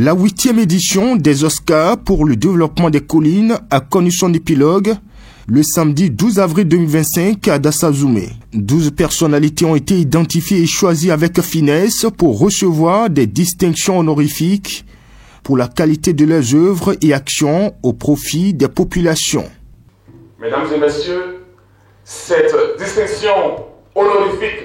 La 8e édition des Oscars pour le développement des collines a connu son épilogue le samedi 12 avril 2025 à Dassazoumé. 12 personnalités ont été identifiées et choisies avec finesse pour recevoir des distinctions honorifiques pour la qualité de leurs œuvres et actions au profit des populations. Mesdames et messieurs, cette distinction honorifique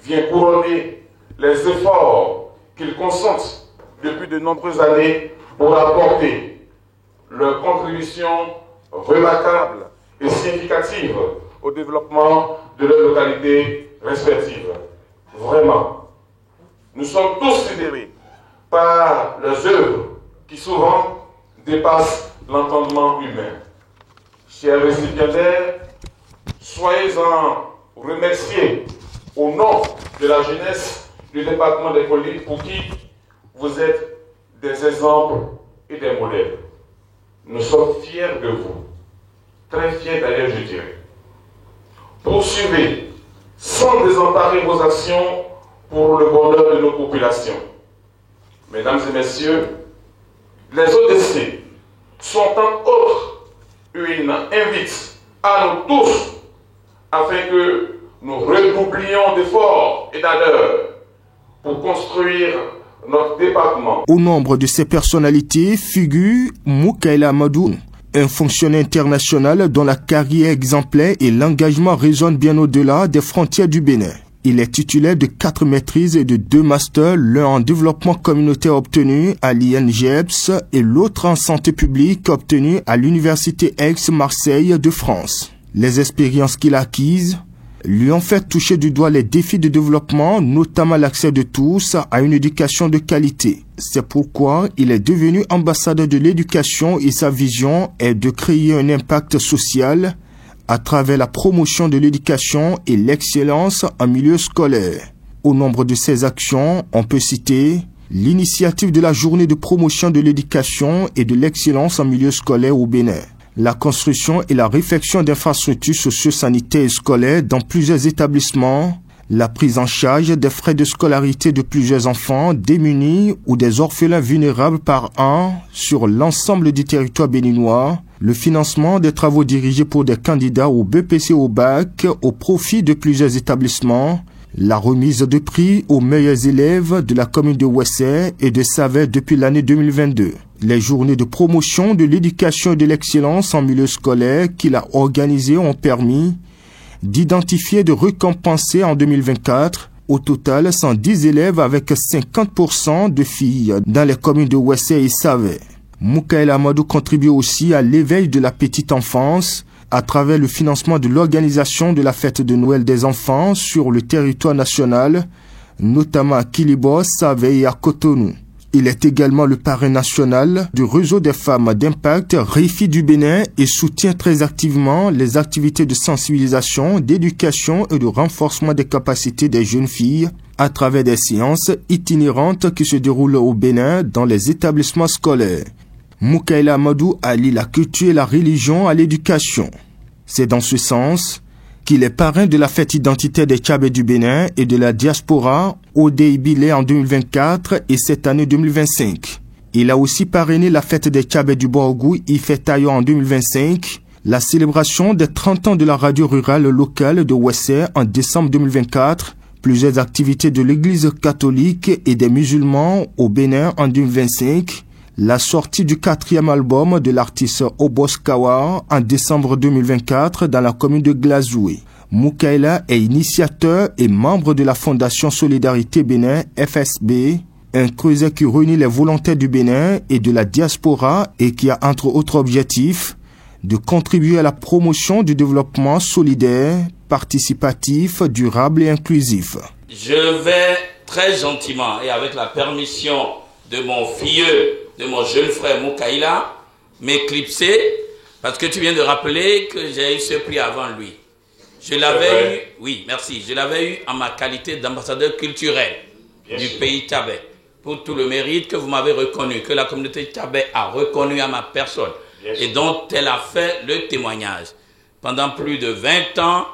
vient couronner les efforts qu'ils consentent depuis de nombreuses années pour apporter leur contribution remarquable et significative au développement de leurs localités respectives. Vraiment, nous sommes tous sidérés par leurs œuvres qui souvent dépassent l'entendement humain. Chers récipiendaires, soyez-en remerciés au nom de la jeunesse du département des collines pour qui vous êtes des exemples et des modèles. Nous sommes fiers de vous, très fiers d'ailleurs je dirais. Poursuivez sans désemparer vos actions pour le bonheur de nos populations. Mesdames et messieurs, les ODC sont en autres une invite à nous tous afin que nous redoublions d'efforts et d'ardeur pour construire notre département. Au nombre de ces personnalités figure Moukaila Amadou, un fonctionnaire international dont la carrière exemplaire et l'engagement résonnent bien au-delà des frontières du Bénin. Il est titulaire de 4 maîtrises et de 2 masters, l'un en développement communautaire obtenu à l'INGEPS et l'autre en santé publique obtenu à l'Université Aix-Marseille de France. Les expériences qu'il a acquises lui ont fait toucher du doigt les défis de développement, notamment l'accès de tous à une éducation de qualité. C'est pourquoi il est devenu ambassadeur de l'éducation et sa vision est de créer un impact social à travers la promotion de l'éducation et l'excellence en milieu scolaire. Au nombre de ses actions, on peut citer l'initiative de la journée de promotion de l'éducation et de l'excellence en milieu scolaire au Bénin, la construction et la réfection d'infrastructures socio-sanitaires et scolaires dans plusieurs établissements, la prise en charge des frais de scolarité de plusieurs enfants démunis ou des orphelins vulnérables par an sur l'ensemble du territoire béninois, le financement des travaux dirigés pour des candidats au BPC au bac au profit de plusieurs établissements, la remise de prix aux meilleurs élèves de la commune de Ouessé et de Savès depuis l'année 2022. Les journées de promotion de l'éducation et de l'excellence en milieu scolaire qu'il a organisées ont permis d'identifier et de récompenser en 2024 au total 110 élèves avec 50% de filles dans les communes de Ouessé et Savès. Moukaila Amadou contribue aussi à l'éveil de la petite enfance à travers le financement de l'organisation de la fête de Noël des enfants sur le territoire national, notamment à Kilibos, Savès et à Cotonou. Il est également le parrain national du réseau des femmes d'impact REFI du Bénin et soutient très activement les activités de sensibilisation, d'éducation et de renforcement des capacités des jeunes filles à travers des séances itinérantes qui se déroulent au Bénin dans les établissements scolaires. Moukaila Amadou allie la culture et la religion à l'éducation. C'est dans ce sens qu'il est parrain de la fête identitaire des Tchabés du Bénin et de la diaspora au Déibilé en 2024 et cette année 2025. Il a aussi parrainé la fête des Tchabés du Borgou Ifetayo en 2025, la célébration des 30 ans de la radio rurale locale de Ouessé en décembre 2024, plusieurs activités de l'église catholique et des musulmans au Bénin en 2025, la sortie du 4e album de l'artiste Obos Kawa en décembre 2024 dans la commune de Glazoué. Moukaila est initiateur et membre de la Fondation Solidarité Bénin FSB, un creuset qui réunit les volontaires du Bénin et de la diaspora et qui a entre autres objectifs de contribuer à la promotion du développement solidaire, participatif, durable et inclusif. Je vais très gentiment et avec la permission de mon filleul, de mon jeune frère Moukaila, m'éclipser parce que tu viens de rappeler que j'ai eu ce prix avant lui. Je l'avais eu, oui, merci, je l'avais eu en ma qualité d'ambassadeur culturel du pays Tchabé pour tout le mérite que vous m'avez reconnu, que la communauté Tchabé a reconnu à ma personne et dont elle a fait le témoignage. Pendant plus de 20 ans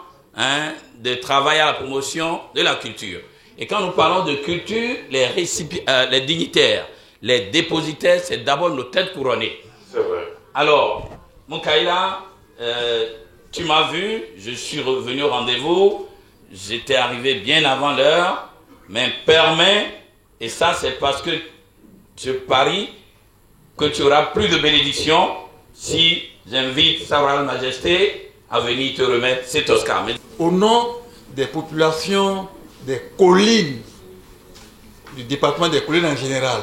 de travail à la promotion de la culture. Et quand nous parlons de culture, les dignitaires les dépositaires, c'est d'abord nos têtes couronnées. C'est vrai. Alors, Moukaïla, tu m'as vu, je suis revenu au rendez-vous, j'étais arrivé bien avant l'heure, mais permets, et ça c'est parce que je parie que tu auras plus de bénédictions si j'invite Sa Royale Majesté à venir te remettre cet Oscar. Au nom des populations des collines, du département des collines en général,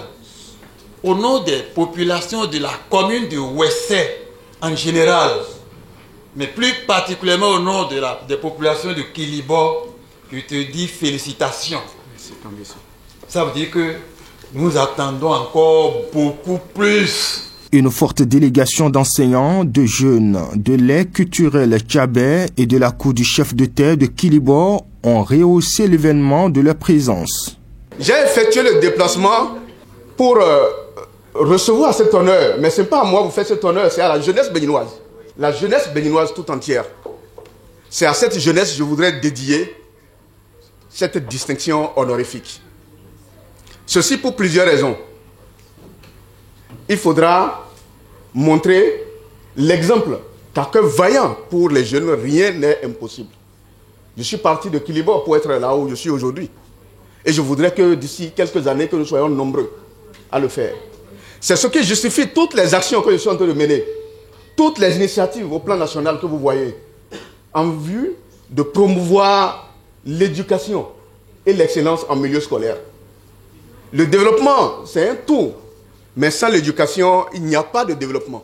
au nom des populations de la commune de Ouessé en général, mais plus particulièrement au nom des populations de Kilibo, je te dis félicitations. Ça veut dire que nous attendons encore beaucoup plus. Une forte délégation d'enseignants, de jeunes, de l'aide culturelle Tchabé et de la cour du chef de terre de Kilibo ont rehaussé l'événement de leur présence. J'ai effectué le déplacement pour recevoir cet honneur, mais ce n'est pas à moi que vous faites cet honneur, c'est à la jeunesse béninoise. La jeunesse béninoise tout entière. C'est à cette jeunesse que je voudrais dédier cette distinction honorifique. Ceci pour plusieurs raisons. Il faudra montrer l'exemple, car que vaillant pour les jeunes, rien n'est impossible. Je suis parti de Kilibo pour être là où je suis aujourd'hui. Et je voudrais que d'ici quelques années, que nous soyons nombreux à le faire. C'est ce qui justifie toutes les actions que je suis en train de mener, toutes les initiatives au plan national que vous voyez, en vue de promouvoir l'éducation et l'excellence en milieu scolaire. Le développement, c'est un tout, mais sans l'éducation, il n'y a pas de développement.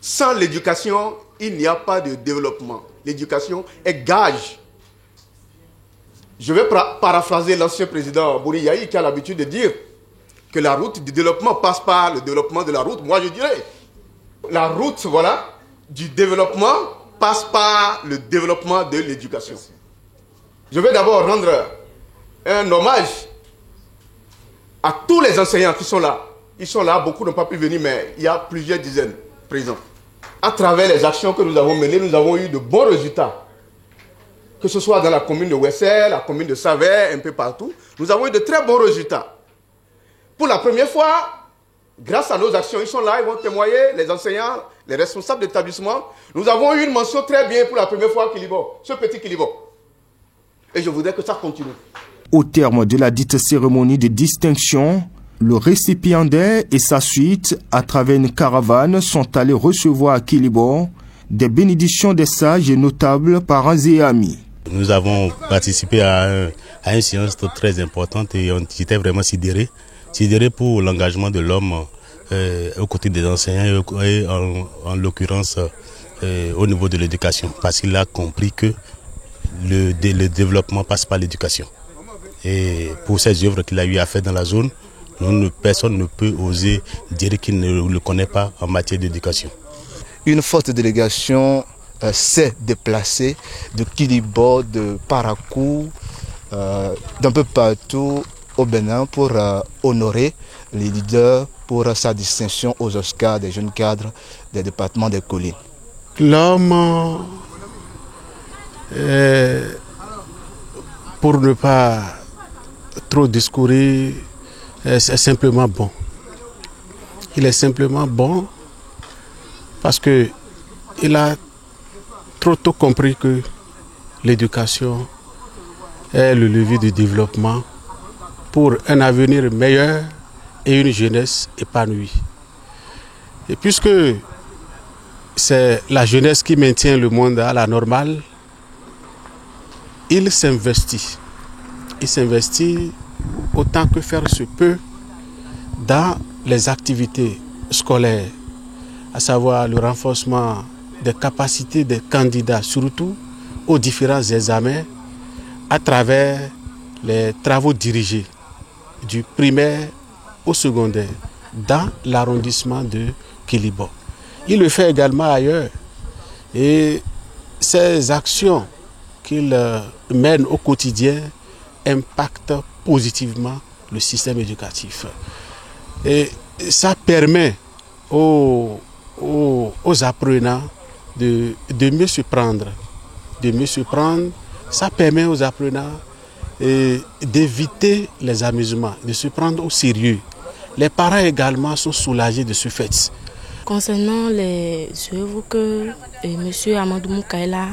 Sans l'éducation, il n'y a pas de développement. L'éducation est gage. Je vais paraphraser l'ancien président Bouriyaï qui a l'habitude de dire que la route du développement passe par le développement de la route. Moi, je dirais, la route, voilà, du développement passe par le développement de l'éducation. Je vais d'abord rendre un hommage à tous les enseignants qui sont là. Ils sont là, beaucoup n'ont pas pu venir, mais il y a plusieurs dizaines présents. À travers les actions que nous avons menées, nous avons eu de bons résultats. Que ce soit dans la commune de Ouessé, la commune de Savé, un peu partout, nous avons eu de très bons résultats. Pour la première fois, grâce à nos actions, ils sont là, ils vont témoigner, les enseignants, les responsables d'établissement. Nous avons eu une mention très bien pour la première fois à Kilibo, ce petit Kilibo. Et je voudrais que ça continue. Au terme de la dite cérémonie de distinction, le récipiendaire et sa suite, à travers une caravane, sont allés recevoir à Kilibo des bénédictions des sages et notables parents et amis. Nous avons participé à une séance très importante et on était vraiment sidérés pour l'engagement de l'homme aux côtés des enseignants et en l'occurrence au niveau de l'éducation, parce qu'il a compris que le développement passe par l'éducation. Et pour ces œuvres qu'il a eu à faire dans la zone, personne ne peut oser dire qu'il ne le connaît pas en matière d'éducation. Une forte délégation s'est déplacée de Kilibo, de Parakou, d'un peu partout au Bénin pour honorer les leaders pour sa distinction aux Oscars des jeunes cadres des départements des collines. L'homme, pour ne pas trop discourir, c'est simplement bon. Il est simplement bon parce qu'il a trop tôt compris que l'éducation est le levier du développement pour un avenir meilleur et une jeunesse épanouie. Et puisque c'est la jeunesse qui maintient le monde à la normale, il s'investit. Il s'investit autant que faire se peut dans les activités scolaires, à savoir le renforcement des capacités des candidats, surtout aux différents examens, à travers les travaux dirigés du primaire au secondaire dans l'arrondissement de Kilibo. Il le fait également ailleurs et ces actions qu'il mène au quotidien impactent positivement le système éducatif. Et ça permet aux apprenants de mieux se prendre. Ça permet aux apprenants d'éviter les amusements, de se prendre au sérieux Les parents également sont soulagés de ce fait. Concernant les œuvres que M. Amadou Moukaïla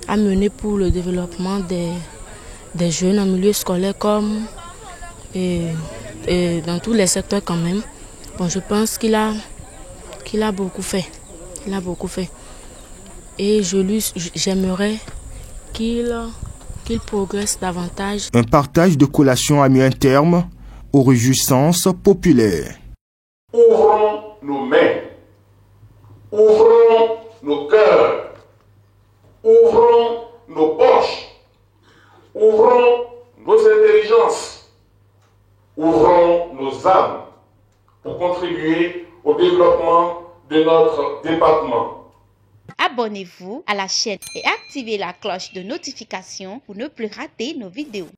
a menées pour le développement des jeunes en milieu scolaire comme et dans tous les secteurs quand même, bon, je pense qu'il a beaucoup fait. Il a beaucoup fait. Et j'aimerais qu'il progresse davantage. Un partage de collations a mis un terme aux réjouissances populaires. Ouvrons nos mains, ouvrons nos cœurs, ouvrons nos poches, ouvrons nos intelligences, ouvrons nos âmes pour contribuer au développement de notre département. Abonnez-vous à la chaîne et activez la cloche de notification pour ne plus rater nos vidéos.